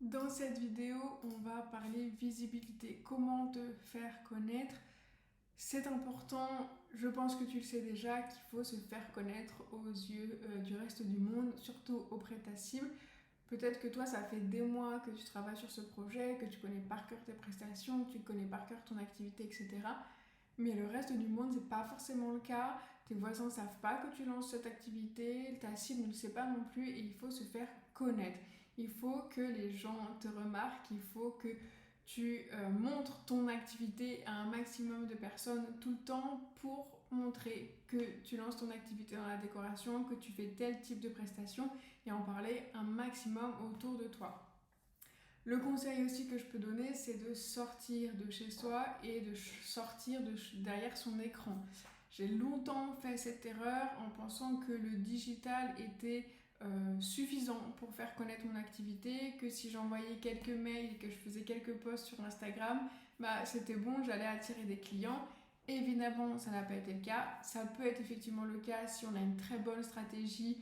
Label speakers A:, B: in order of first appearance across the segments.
A: Dans cette vidéo, on va parler visibilité, comment te faire connaître. C'est important, je pense que tu le sais déjà, qu'il faut se faire connaître aux yeux du reste du monde, surtout auprès de ta cible. Peut-être que toi, ça fait des mois que tu travailles sur ce projet, que tu connais par cœur tes prestations, que tu connais par cœur ton activité, etc. Mais le reste du monde, c'est pas forcément le cas. Tes voisins ne savent pas que tu lances cette activité, ta cible ne le sait pas non plus et il faut se faire connaître. Il faut que les gens te remarquent, il faut que tu montres ton activité à un maximum de personnes tout le temps pour montrer que tu lances ton activité dans la décoration, que tu fais tel type de prestation et en parler un maximum autour de toi. Le conseil aussi que je peux donner, c'est de sortir de chez soi et de sortir derrière son écran. J'ai longtemps fait cette erreur en pensant que le digital était suffisant pour faire connaître mon activité, que si j'envoyais quelques mails et que je faisais quelques posts sur Instagram, c'était bon, j'allais attirer des clients. Évidemment, ça n'a pas été le cas. Ça peut être effectivement le cas si on a une très bonne stratégie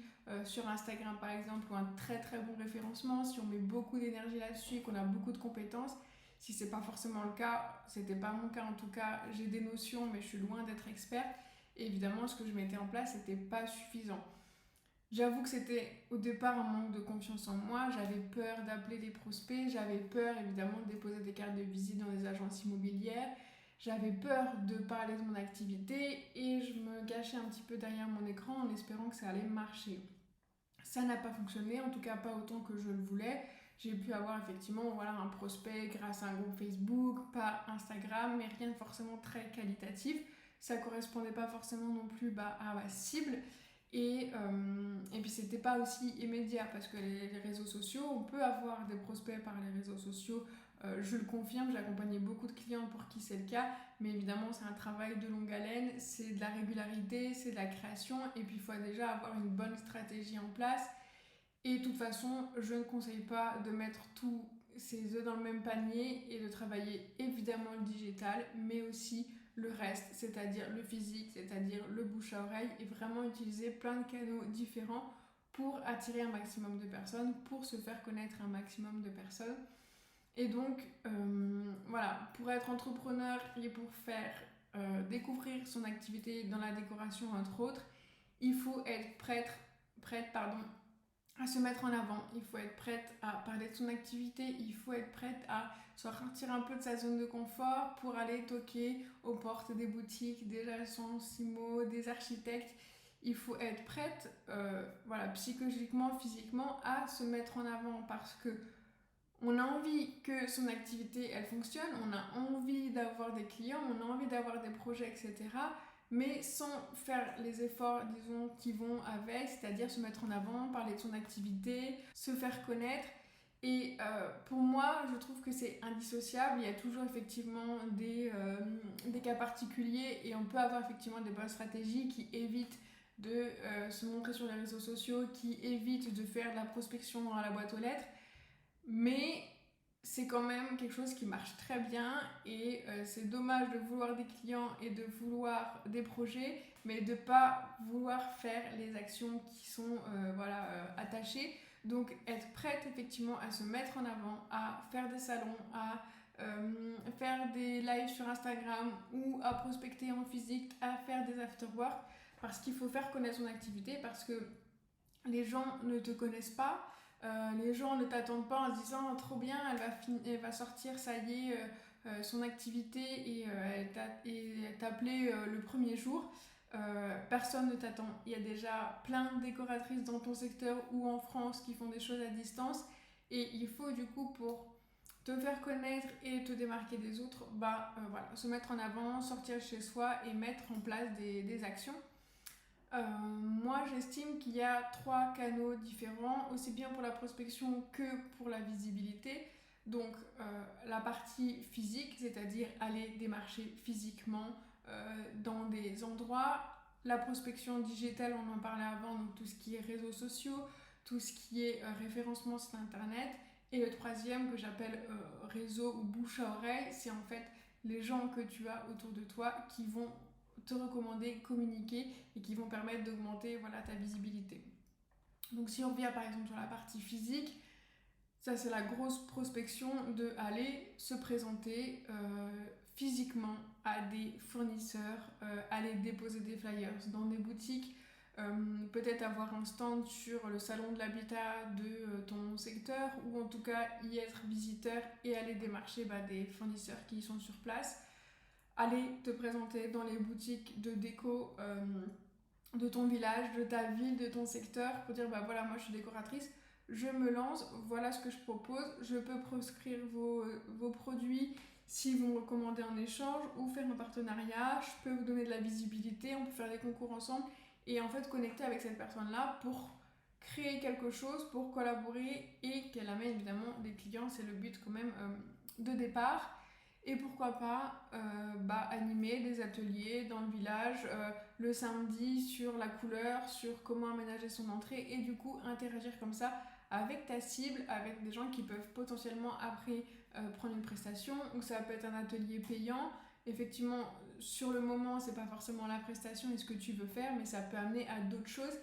A: sur Instagram par exemple, ou un très très bon référencement, si on met beaucoup d'énergie là-dessus et qu'on a beaucoup de compétences. Si c'est pas forcément le cas, c'était pas mon cas en tout cas, j'ai des notions mais je suis loin d'être experte. Et évidemment, ce que je mettais en place n'était pas suffisant. J'avoue que c'était au départ un manque de confiance en moi, j'avais peur d'appeler des prospects, j'avais peur évidemment de déposer des cartes de visite dans des agences immobilières, j'avais peur de parler de mon activité et je me cachais un petit peu derrière mon écran en espérant que ça allait marcher. Ça n'a pas fonctionné, en tout cas pas autant que je le voulais. J'ai pu avoir effectivement un prospect grâce à un groupe Facebook, pas Instagram, mais rien de forcément très qualitatif. Ça correspondait pas forcément non plus à ma cible. Et puis c'était pas aussi immédiat parce que les réseaux sociaux, on peut avoir des prospects par les réseaux sociaux, je le confirme, j'ai accompagné beaucoup de clients pour qui c'est le cas, mais évidemment c'est un travail de longue haleine, c'est de la régularité, c'est de la création, et puis il faut déjà avoir une bonne stratégie en place. Et de toute façon, je ne conseille pas de mettre tous ses œufs dans le même panier et de travailler évidemment le digital, mais aussi le reste, c'est-à-dire le physique, c'est-à-dire le bouche à oreille, et vraiment utiliser plein de canaux différents pour attirer un maximum de personnes, pour se faire connaître un maximum de personnes. Et donc, pour être entrepreneur et pour faire découvrir son activité dans la décoration, entre autres, il faut être prête à se mettre en avant, il faut être prête à parler de son activité, il faut être prête à sortir un peu de sa zone de confort pour aller toquer aux portes des boutiques, des agences IMO, des architectes. Il faut être prête, psychologiquement, physiquement, à se mettre en avant parce que on a envie que son activité elle fonctionne, on a envie d'avoir des clients, on a envie d'avoir des projets, etc. Mais sans faire les efforts, disons, qui vont avec, c'est-à-dire se mettre en avant, parler de son activité, se faire connaître. Et pour moi, je trouve que c'est indissociable. Il y a toujours effectivement des cas particuliers et on peut avoir effectivement des bonnes stratégies qui évitent de se montrer sur les réseaux sociaux, qui évitent de faire de la prospection dans la boîte aux lettres. Mais c'est quand même quelque chose qui marche très bien et c'est dommage de vouloir des clients et de vouloir des projets, mais de pas vouloir faire les actions qui sont attachées. Donc être prête effectivement à se mettre en avant, à faire des salons, à faire des lives sur Instagram ou à prospecter en physique, à faire des afterwork, parce qu'il faut faire connaître son activité, parce que les gens ne te connaissent pas, les gens ne t'attendent pas en se disant trop bien, elle va sortir, ça y est, son activité et t'appeler le premier jour. Personne ne t'attend. Il y a déjà plein de décoratrices dans ton secteur ou en France qui font des choses à distance et il faut du coup pour te faire connaître et te démarquer des autres, se mettre en avant, sortir de chez soi et mettre en place des actions. Moi, j'estime qu'il y a trois canaux différents, aussi bien pour la prospection que pour la visibilité. Donc, la partie physique, c'est-à-dire aller démarcher physiquement dans des endroits. La prospection digitale, on en parlait avant, donc tout ce qui est réseaux sociaux, tout ce qui est référencement site internet. Et le troisième, que j'appelle réseau ou bouche à oreille, c'est en fait les gens que tu as autour de toi qui vont te recommander, communiquer et qui vont permettre d'augmenter ta visibilité. Donc si on revient par exemple sur la partie physique, Ça, c'est la grosse prospection de aller se présenter physiquement à des fournisseurs, aller déposer des flyers dans des boutiques, peut-être avoir un stand sur le salon de l'habitat de ton secteur ou en tout cas y être visiteur et aller démarcher des fournisseurs qui sont sur place. Aller te présenter dans les boutiques de déco de ton village, de ta ville, de ton secteur pour dire voilà, moi je suis décoratrice, je me lance, voilà ce que je propose, je peux proscrire vos produits si vous me recommandez en échange ou faire un partenariat, je peux vous donner de la visibilité, on peut faire des concours ensemble et en fait connecter avec cette personne-là pour créer quelque chose, pour collaborer et qu'elle amène évidemment des clients, c'est le but quand même de départ. Et pourquoi pas animer des ateliers dans le village le samedi sur la couleur, sur comment aménager son entrée et du coup interagir comme ça avec ta cible, avec des gens qui peuvent potentiellement après prendre une prestation ou ça peut être un atelier payant. Effectivement, sur le moment, c'est pas forcément la prestation et ce que tu veux faire, mais ça peut amener à d'autres choses.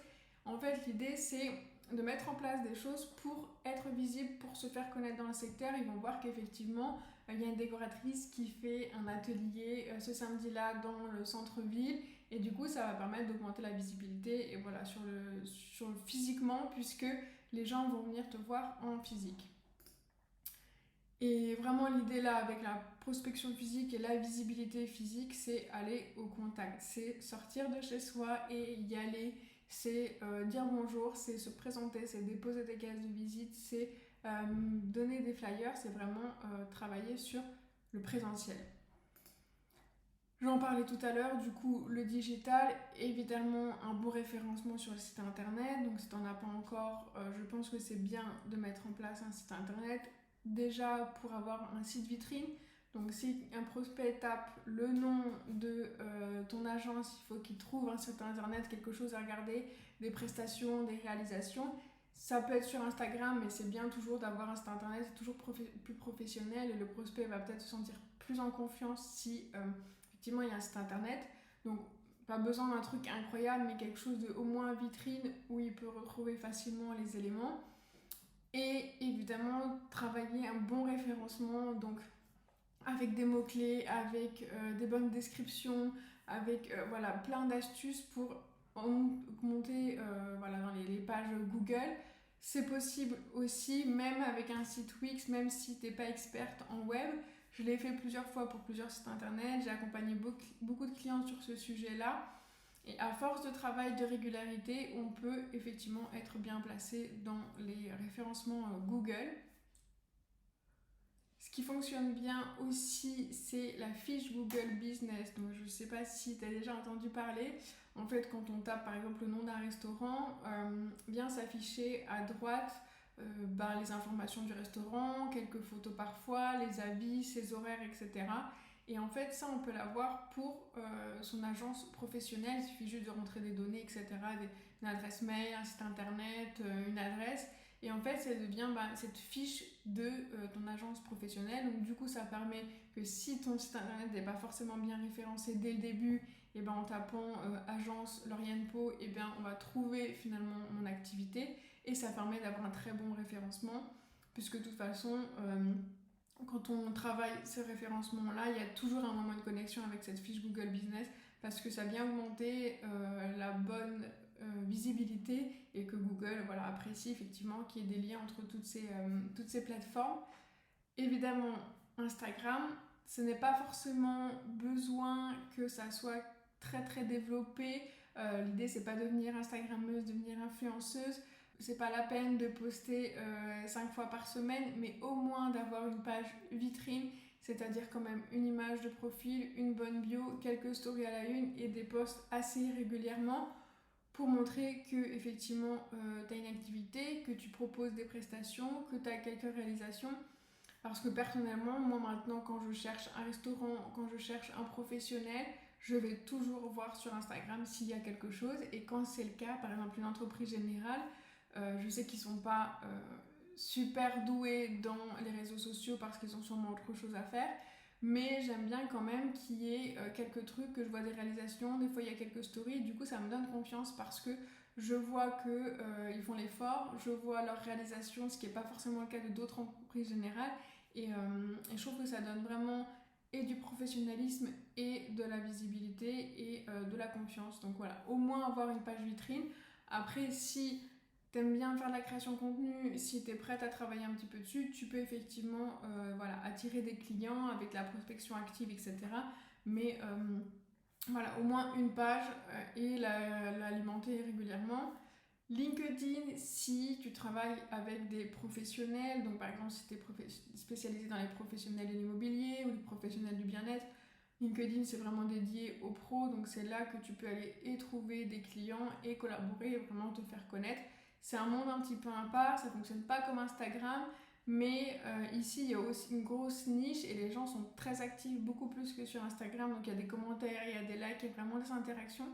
A: En fait, l'idée c'est de mettre en place des choses pour être visible, pour se faire connaître dans le secteur. Ils vont voir qu'effectivement, il y a une décoratrice qui fait un atelier ce samedi-là dans le centre-ville et du coup ça va permettre d'augmenter la visibilité et voilà sur le physiquement puisque les gens vont venir te voir en physique. Et vraiment l'idée là avec la prospection physique et la visibilité physique, c'est aller au contact, c'est sortir de chez soi et y aller, c'est dire bonjour, c'est se présenter, c'est déposer des cases de visite, c'est donner des flyers, c'est vraiment travailler sur le présentiel. J'en parlais tout à l'heure, du coup le digital, évidemment un bon référencement sur le site internet, donc si tu n'en as pas encore, je pense que c'est bien de mettre en place un site internet, déjà pour avoir un site vitrine. Donc si un prospect tape le nom de ton agence, il faut qu'il trouve un site internet, quelque chose à regarder, des prestations, des réalisations. Ça peut être sur Instagram, mais c'est bien toujours d'avoir un site internet, c'est toujours plus professionnel et le prospect va peut-être se sentir plus en confiance si effectivement il y a un site internet. Donc pas besoin d'un truc incroyable, mais quelque chose de au moins vitrine où il peut retrouver facilement les éléments. Et évidemment, travailler un bon référencement, donc avec des mots-clés, avec des bonnes descriptions, avec plein d'astuces pour monter dans les pages Google. C'est possible aussi, même avec un site Wix, même si tu n'es pas experte en web. Je l'ai fait plusieurs fois pour plusieurs sites internet, j'ai accompagné beaucoup de clients sur ce sujet-là. Et à force de travail, de régularité, on peut effectivement être bien placé dans les référencements Google. Ce qui fonctionne bien aussi, c'est la fiche Google Business. Donc, je ne sais pas si tu as déjà entendu parler. En fait, quand on tape par exemple le nom d'un restaurant, vient s'afficher à droite les informations du restaurant, quelques photos parfois, les avis, ses horaires, etc. Et en fait, ça, on peut l'avoir pour son agence professionnelle. Il suffit juste de rentrer des données, etc. Une adresse mail, un site internet, une adresse. Et en fait, ça devient cette fiche de ton agence professionnelle. Donc, du coup, ça permet que si ton site internet n'est pas forcément bien référencé dès le début, et en tapant agence Lauriane Pau, on va trouver finalement mon activité. Et ça permet d'avoir un très bon référencement, puisque de toute façon, quand on travaille ce référencement-là, il y a toujours un moment de connexion avec cette fiche Google Business, parce que ça vient augmenter la bonne visibilité et que Google apprécie effectivement qu'il y ait des liens entre toutes ces plateformes. Évidemment, Instagram, ce n'est pas forcément besoin que ça soit très très développé. L'idée, c'est pas de devenir Instagrammeuse, devenir influenceuse. C'est pas la peine de poster 5 fois par semaine, mais au moins d'avoir une page vitrine, c'est-à-dire quand même une image de profil, une bonne bio, quelques stories à la une et des posts assez régulièrement pour montrer que effectivement tu as une activité, que tu proposes des prestations, que tu as quelques réalisations. Parce que personnellement, moi maintenant, quand je cherche un restaurant, quand je cherche un professionnel, je vais toujours voir sur Instagram s'il y a quelque chose. Et quand c'est le cas, par exemple une entreprise générale, je sais qu'ils ne sont pas super doués dans les réseaux sociaux parce qu'ils ont sûrement autre chose à faire. Mais j'aime bien quand même qu'il y ait quelques trucs, que je vois des réalisations, des fois il y a quelques stories, et du coup ça me donne confiance parce que je vois qu'ils font l'effort, je vois leur réalisation, ce qui n'est pas forcément le cas de d'autres entreprises générales. Et je trouve que ça donne vraiment et du professionnalisme et de la visibilité et de la confiance. Donc voilà, au moins avoir une page vitrine. Après, si t'aimes bien faire de la création de contenu, si t'es prête à travailler un petit peu dessus, tu peux effectivement voilà, attirer des clients avec la prospection active, etc. Mais voilà, au moins une page et l'alimenter régulièrement. LinkedIn, si tu travailles avec des professionnels, donc par exemple si tu es spécialisé dans les professionnels de l'immobilier ou les professionnels du bien-être, LinkedIn c'est vraiment dédié aux pros, donc c'est là que tu peux aller et trouver des clients et collaborer et vraiment te faire connaître. C'est un monde un petit peu à part, ça fonctionne pas comme Instagram, mais ici il y a aussi une grosse niche et les gens sont très actifs, beaucoup plus que sur Instagram, donc il y a des commentaires, il y a des likes, il y a vraiment des interactions.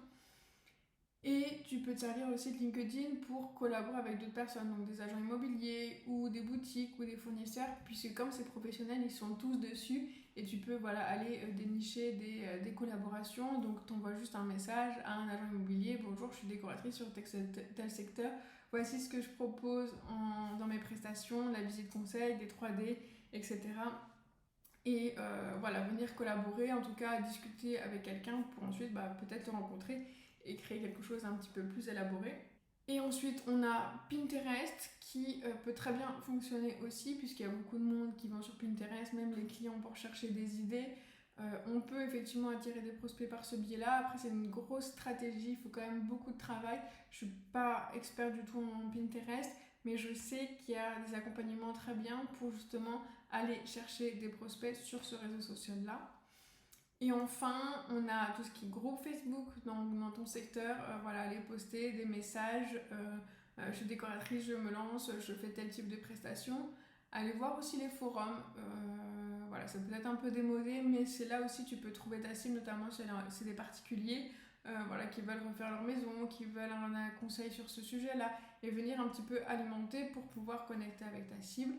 A: Et tu peux te servir aussi de LinkedIn pour collaborer avec d'autres personnes, donc des agents immobiliers ou des boutiques ou des fournisseurs, puisque comme c'est professionnel, ils sont tous dessus et tu peux voilà, aller dénicher des collaborations. Donc tu envoies juste un message à un agent immobilier, bonjour, je suis décoratrice sur tel secteur, voici ce que je propose dans mes prestations, la visite conseil, des 3D, etc. Et voilà, venir collaborer, en tout cas discuter avec quelqu'un pour ensuite peut-être le rencontrer et créer quelque chose un petit peu plus élaboré. Et ensuite, on a Pinterest qui peut très bien fonctionner aussi, puisqu'il y a beaucoup de monde qui vont sur Pinterest, même les clients pour chercher des idées. On peut effectivement attirer des prospects par ce biais-là. Après, c'est une grosse stratégie, il faut quand même beaucoup de travail. Je ne suis pas expert du tout en Pinterest, mais je sais qu'il y a des accompagnements très bien pour justement aller chercher des prospects sur ce réseau social-là. Et enfin, on a tout ce qui est groupe Facebook dans ton secteur. Voilà, aller poster des messages. Je suis décoratrice, je me lance, je fais tel type de prestation. Allez voir aussi les forums. Voilà, ça peut être un peu démodé, mais c'est là aussi tu peux trouver ta cible, notamment si c'est des particuliers voilà, qui veulent refaire leur maison, qui veulent un conseil sur ce sujet-là, et venir un petit peu alimenter pour pouvoir connecter avec ta cible.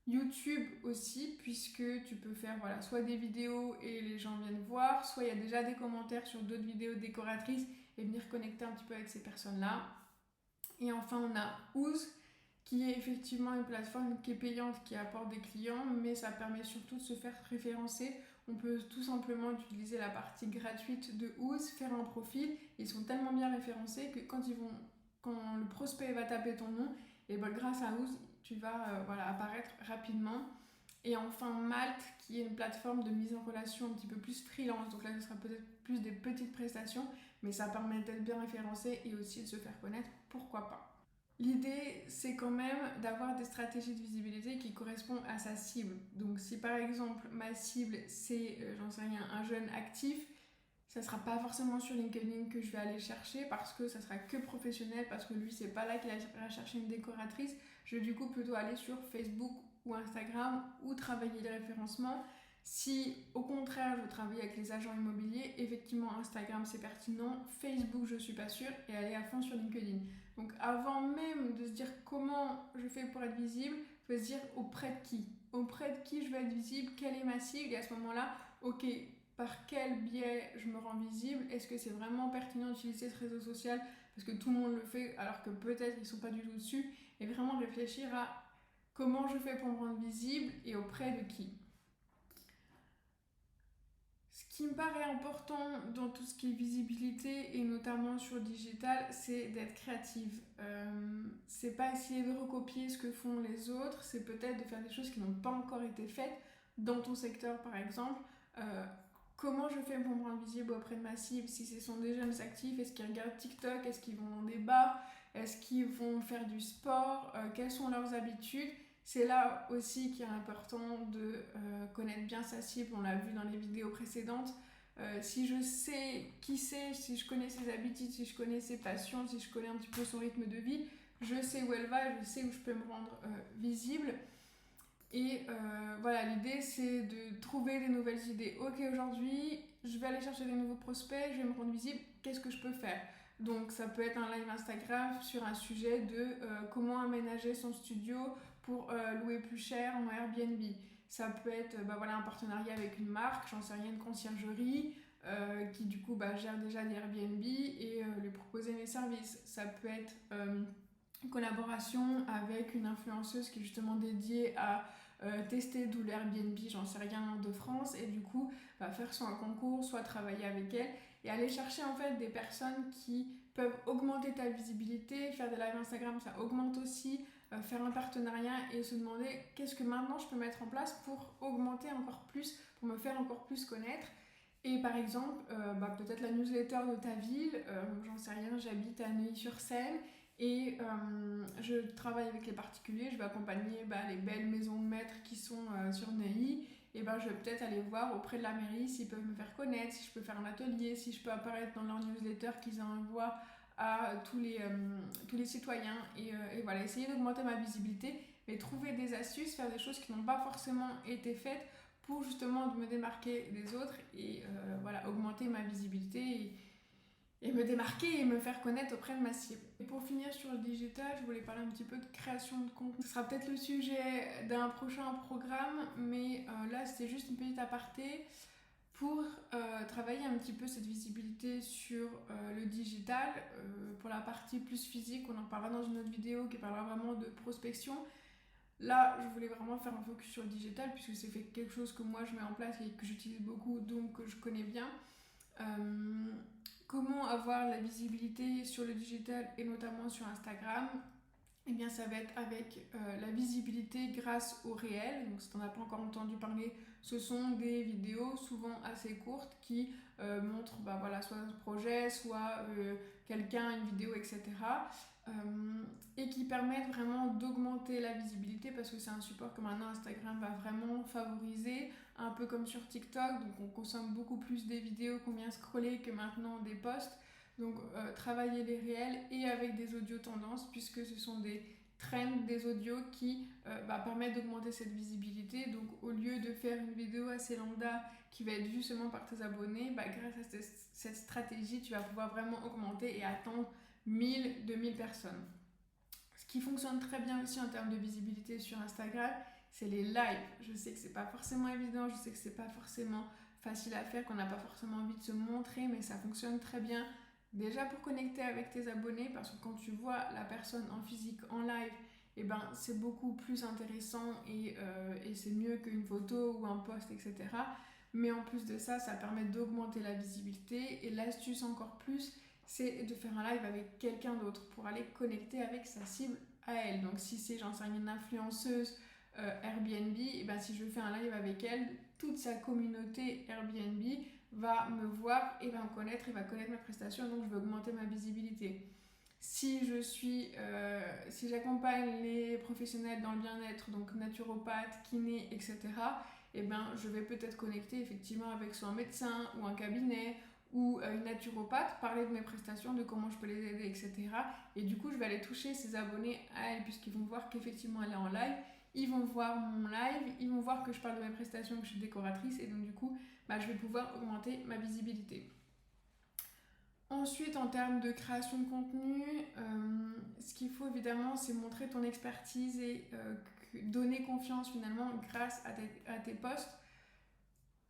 A: YouTube aussi, puisque tu peux faire voilà, soit des vidéos et les gens viennent voir, soit il y a déjà des commentaires sur d'autres vidéos décoratrices et venir connecter un petit peu avec ces personnes-là. Et enfin, on a Ooze, qui est effectivement une plateforme qui est payante, qui apporte des clients, mais ça permet surtout de se faire référencer. On peut tout simplement utiliser la partie gratuite de Ooze, faire un profil. Ils sont tellement bien référencés que quand le prospect va taper ton nom, et ben grâce à Ooze, tu vas voilà, apparaître rapidement. Et enfin Malte, qui est une plateforme de mise en relation un petit peu plus freelance. Donc là, ce sera peut-être plus des petites prestations, mais ça permet d'être bien référencé et aussi de se faire connaître, pourquoi pas. L'idée, c'est quand même d'avoir des stratégies de visibilité qui correspondent à sa cible. Donc si par exemple ma cible c'est, j'en sais rien, un jeune actif, ça sera pas forcément sur LinkedIn que je vais aller chercher parce que ça sera que professionnel, parce que lui c'est pas là qu'il va chercher une décoratrice. Je vais du coup plutôt aller sur Facebook ou Instagram ou travailler le référencement. Si au contraire je veux travailler avec les agents immobiliers, effectivement Instagram c'est pertinent, Facebook je suis pas sûre, et aller à fond sur LinkedIn. Donc avant même de se dire comment je fais pour être visible, il faut se dire auprès de qui. Auprès de qui je veux être visible, quelle est ma cible, et à ce moment-là, ok, par quel biais je me rends visible, est-ce que c'est vraiment pertinent d'utiliser ce réseau social parce que tout le monde le fait alors que peut-être ils ne sont pas du tout dessus, et vraiment réfléchir à comment je fais pour me rendre visible et auprès de qui. Ce qui me paraît important dans tout ce qui est visibilité et notamment sur le digital, c'est d'être créative. C'est pas essayer de recopier ce que font les autres, c'est peut-être de faire des choses qui n'ont pas encore été faites dans ton secteur par exemple. Comment je fais pour me rendre visible auprès de ma cible? Si ce sont des jeunes actifs, est-ce qu'ils regardent TikTok? Est-ce qu'ils vont dans des bars? Est-ce qu'ils vont faire du sport? Quelles sont leurs habitudes? C'est là aussi qu'il est important de connaître bien sa cible, on l'a vu dans les vidéos précédentes. Si je sais qui c'est, si je connais ses habitudes, si je connais ses passions, si je connais un petit peu son rythme de vie, je sais où elle va, je sais où je peux me rendre visible. Et voilà, l'idée c'est de trouver des nouvelles idées. Ok, aujourd'hui, je vais aller chercher des nouveaux prospects, je vais me rendre visible, qu'est-ce que je peux faire? Donc ça peut être un live Instagram sur un sujet de comment aménager son studio pour louer plus cher en Airbnb. Ça peut être voilà, un partenariat avec une marque, j'en sais rien, une conciergerie, qui du coup gère déjà des Airbnb et lui proposer mes services. Ça peut être une collaboration avec une influenceuse qui est justement dédiée à tester d'où l'Airbnb, j'en sais rien, de France, et du coup faire soit un concours, soit travailler avec elle et aller chercher en fait des personnes qui peuvent augmenter ta visibilité. Faire des lives Instagram, ça augmente aussi, faire un partenariat et se demander qu'est-ce que maintenant je peux mettre en place pour augmenter encore plus, pour me faire encore plus connaître. Et par exemple, peut-être la newsletter de ta ville, j'en sais rien, j'habite à Neuilly-sur-Seine et je travaille avec les particuliers, je vais accompagner les belles maisons de maître qui sont sur Neuilly. Et je vais peut-être aller voir auprès de la mairie s'ils peuvent me faire connaître, si je peux faire un atelier, si je peux apparaître dans leur newsletter qu'ils envoient à tous les citoyens. Et voilà, essayer d'augmenter ma visibilité, mais trouver des astuces, faire des choses qui n'ont pas forcément été faites pour justement me démarquer des autres et augmenter ma visibilité et me démarquer et me faire connaître auprès de ma cible. Et pour finir sur le digital, je voulais parler un petit peu de création de contenu. Ce sera peut-être le sujet d'un prochain programme, mais là c'était juste une petite aparté pour travailler un petit peu cette visibilité sur le digital. Pour la partie plus physique, on en parlera dans une autre vidéo qui parlera vraiment de prospection. Là, je voulais vraiment faire un focus sur le digital puisque c'est quelque chose que moi je mets en place et que j'utilise beaucoup, donc que je connais bien. Comment avoir la visibilité sur le digital et notamment sur Instagram? Eh bien, ça va être avec la visibilité grâce au réel. Donc, si tu n'en as pas encore entendu parler, ce sont des vidéos souvent assez courtes qui montrent soit un projet, soit quelqu'un, une vidéo, etc. Et qui permettent vraiment d'augmenter la visibilité parce que c'est un support que maintenant Instagram va vraiment favoriser, un peu comme sur TikTok. Donc, on consomme beaucoup plus des vidéos qu'on vient scroller que maintenant des posts. Donc travailler les réels et avec des audios tendances puisque ce sont des trends, des audios qui permettent d'augmenter cette visibilité. Donc au lieu de faire une vidéo assez lambda qui va être vue seulement par tes abonnés, grâce à cette stratégie, tu vas pouvoir vraiment augmenter et atteindre 1000, 2000 personnes. Ce qui fonctionne très bien aussi en termes de visibilité sur Instagram, c'est les lives. Je sais que c'est pas forcément évident, je sais que c'est pas forcément facile à faire, qu'on n'a pas forcément envie de se montrer, mais ça fonctionne très bien. Déjà pour connecter avec tes abonnés, parce que quand tu vois la personne en physique, en live, c'est beaucoup plus intéressant et c'est mieux qu'une photo ou un post, etc. Mais en plus de ça, ça permet d'augmenter la visibilité. Et l'astuce encore plus, c'est de faire un live avec quelqu'un d'autre pour aller connecter avec sa cible à elle. Donc si c'est, j'en sais rien, une influenceuse Airbnb, si je fais un live avec elle, toute sa communauté Airbnb va me voir et va me connaître et va connaître ma prestation, donc je vais augmenter ma visibilité. Si j'accompagne les professionnels dans le bien-être, donc naturopathe, kiné, etc., je vais peut-être connecter effectivement avec soit un médecin ou un cabinet ou une naturopathe, parler de mes prestations, de comment je peux les aider, etc. Et du coup, je vais aller toucher ses abonnés à elle puisqu'ils vont voir qu'effectivement elle est en live. Ils vont voir mon live, ils vont voir que je parle de mes prestations, que je suis décoratrice et donc du coup, je vais pouvoir augmenter ma visibilité. Ensuite, en termes de création de contenu, ce qu'il faut évidemment, c'est montrer ton expertise et donner confiance finalement grâce à tes posts.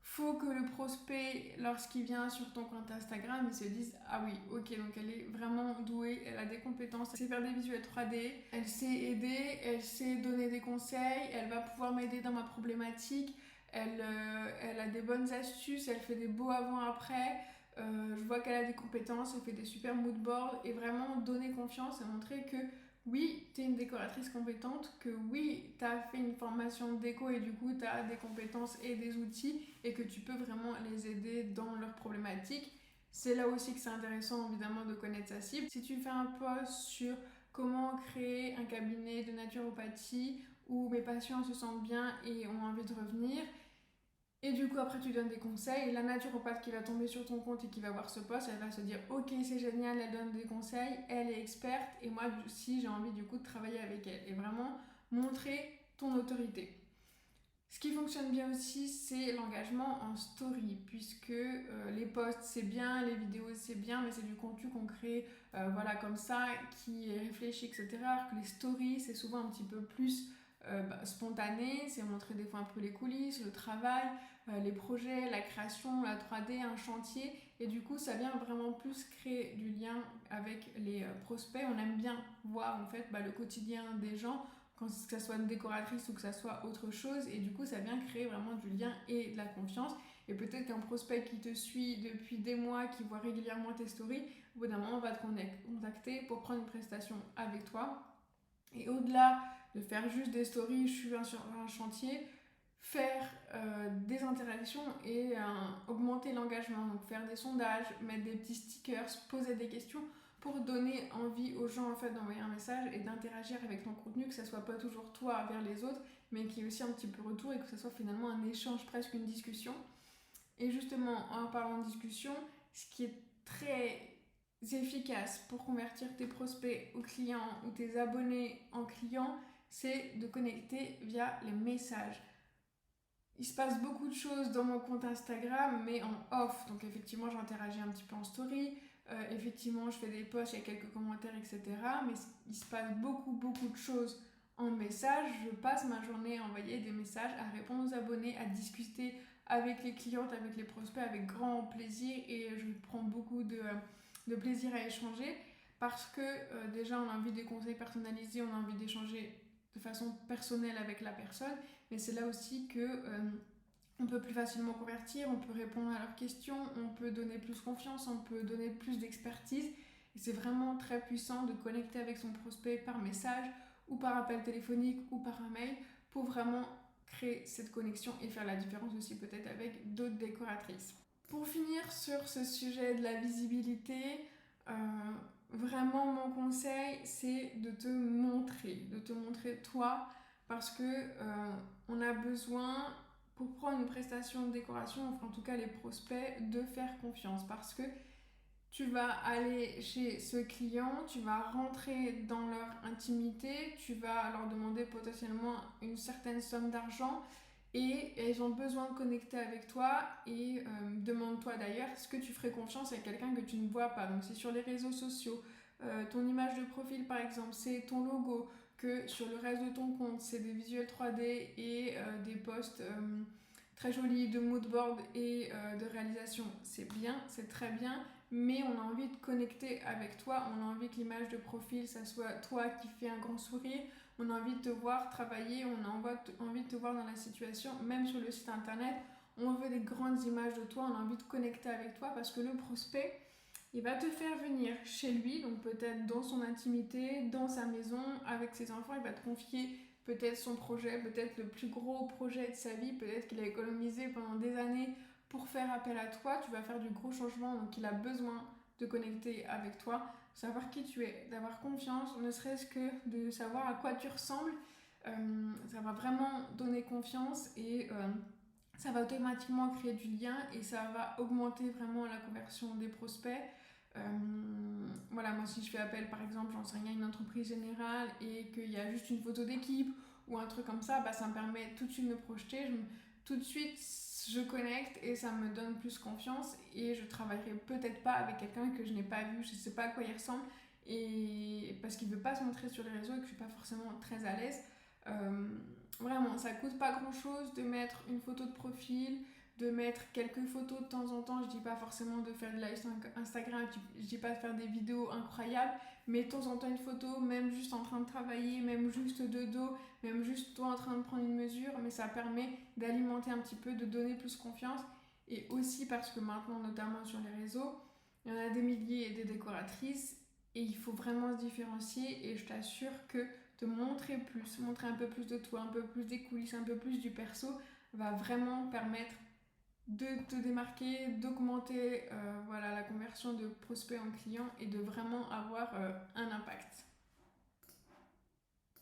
A: Faut que le prospect, lorsqu'il vient sur ton compte Instagram, il se dise « Ah oui, ok, donc elle est vraiment douée, elle a des compétences, elle sait faire des visuels 3D, elle sait aider, elle sait donner des conseils, elle va pouvoir m'aider dans ma problématique, elle a des bonnes astuces, elle fait des beaux avant-après, je vois qu'elle a des compétences, elle fait des super moodboards » et vraiment donner confiance et montrer que oui, tu es une décoratrice compétente, que oui, tu as fait une formation de déco et du coup, tu as des compétences et des outils et que tu peux vraiment les aider dans leurs problématiques. C'est là aussi que c'est intéressant, évidemment, de connaître sa cible. Si tu fais un post sur comment créer un cabinet de naturopathie où mes patients se sentent bien et ont envie de revenir, et du coup, après, tu donnes des conseils. La naturopathe qui va tomber sur ton compte et qui va voir ce post, elle va se dire « Ok, c'est génial, elle donne des conseils, elle est experte. Et moi, si j'ai envie du coup de travailler avec elle. » Et vraiment montrer ton autorité. Ce qui fonctionne bien aussi, c'est l'engagement en story. Puisque les posts, c'est bien, les vidéos, c'est bien, mais c'est du contenu qu'on crée comme ça, qui est réfléchi, etc. Alors que les stories, c'est souvent un petit peu plus spontané, c'est montrer des fois un peu les coulisses, le travail, les projets, la création, la 3D, un chantier. Et du coup, ça vient vraiment plus créer du lien avec les prospects. On aime bien voir en fait le quotidien des gens, que ça soit une décoratrice ou que ça soit autre chose. Et du coup, ça vient créer vraiment du lien et de la confiance. Et peut-être qu'un prospect qui te suit depuis des mois, qui voit régulièrement tes stories, au bout d'un moment, va te contacter pour prendre une prestation avec toi. Et au-delà de faire juste des stories, je suis sur un chantier, faire des interactions et augmenter l'engagement. Donc faire des sondages, mettre des petits stickers, poser des questions pour donner envie aux gens en fait d'envoyer un message et d'interagir avec ton contenu, que ça soit pas toujours toi vers les autres, mais qu'il y ait aussi un petit peu retour et que ça soit finalement un échange, presque une discussion. Et justement, en parlant de discussion, ce qui est très efficace pour convertir tes prospects aux clients ou tes abonnés en clients, c'est de connecter via les messages. Il se passe beaucoup de choses dans mon compte Instagram, mais en off. Donc effectivement, j'interagis un petit peu en story. Effectivement, je fais des posts, il y a quelques commentaires, etc. Mais il se passe beaucoup de choses en message. Je passe ma journée à envoyer des messages, à répondre aux abonnés, à discuter avec les clientes, avec les prospects, avec grand plaisir. Et je prends beaucoup de plaisir à échanger parce que déjà, on a envie des conseils personnalisés, on a envie d'échanger de façon personnelle avec la personne. Mais c'est là aussi que on peut plus facilement convertir, on peut répondre à leurs questions, on peut donner plus confiance, on peut donner plus d'expertise. Et c'est vraiment très puissant de connecter avec son prospect par message ou par appel téléphonique ou par un mail pour vraiment créer cette connexion et faire la différence aussi peut-être avec d'autres décoratrices. Pour finir sur ce sujet de la visibilité, vraiment mon conseil c'est de te montrer toi, parce que on a besoin pour prendre une prestation de décoration, enfin en tout cas les prospects, de faire confiance, parce que tu vas aller chez ce client, tu vas rentrer dans leur intimité, tu vas leur demander potentiellement une certaine somme d'argent et elles ont besoin de connecter avec toi et demande-toi d'ailleurs, est-ce que tu ferais confiance à quelqu'un que tu ne vois pas? Donc c'est sur les réseaux sociaux, ton image de profil par exemple, c'est ton logo, que sur le reste de ton compte, c'est des visuels 3D et des posts très jolis de mood board et de réalisation. C'est bien, c'est très bien, mais on a envie de connecter avec toi, on a envie que l'image de profil, ça soit toi qui fais un grand sourire, on a envie de te voir travailler, on a envie de te voir dans la situation, même sur le site internet, on veut des grandes images de toi, on a envie de connecter avec toi parce que le prospect, il va te faire venir chez lui, donc peut-être dans son intimité, dans sa maison, avec ses enfants, il va te confier peut-être son projet, peut-être le plus gros projet de sa vie, peut-être qu'il a économisé pendant des années pour faire appel à toi, tu vas faire du gros changement, donc il a besoin de connecter avec toi, savoir qui tu es, d'avoir confiance, ne serait-ce que de savoir à quoi tu ressembles, ça va vraiment donner confiance et ça va automatiquement créer du lien et ça va augmenter vraiment la conversion des prospects. Voilà, moi si je fais appel par exemple, j'en sais rien, à une entreprise générale et qu'il y a juste une photo d'équipe ou un truc comme ça, ça me permet tout de suite de me projeter, tout de suite je connecte et ça me donne plus confiance et je travaillerai peut-être pas avec quelqu'un que je n'ai pas vu, je sais pas à quoi il ressemble et parce qu'il veut pas se montrer sur les réseaux et que je suis pas forcément très à l'aise. Vraiment, ça coûte pas grand chose de mettre une photo de profil, de mettre quelques photos de temps en temps. Je dis pas forcément de faire de live Instagram, je dis pas de faire des vidéos incroyables, mais de temps en temps une photo, même juste en train de travailler, même juste de dos, même juste toi en train de prendre une mesure, mais ça permet d'alimenter un petit peu, de donner plus confiance. Et aussi parce que maintenant, notamment sur les réseaux, il y en a des milliers et des décoratrices et il faut vraiment se différencier et je t'assure que te montrer plus, montrer un peu plus de toi, un peu plus des coulisses, un peu plus du perso va vraiment permettre de te démarquer, d'augmenter la conversion de prospects en clients et de vraiment avoir un impact.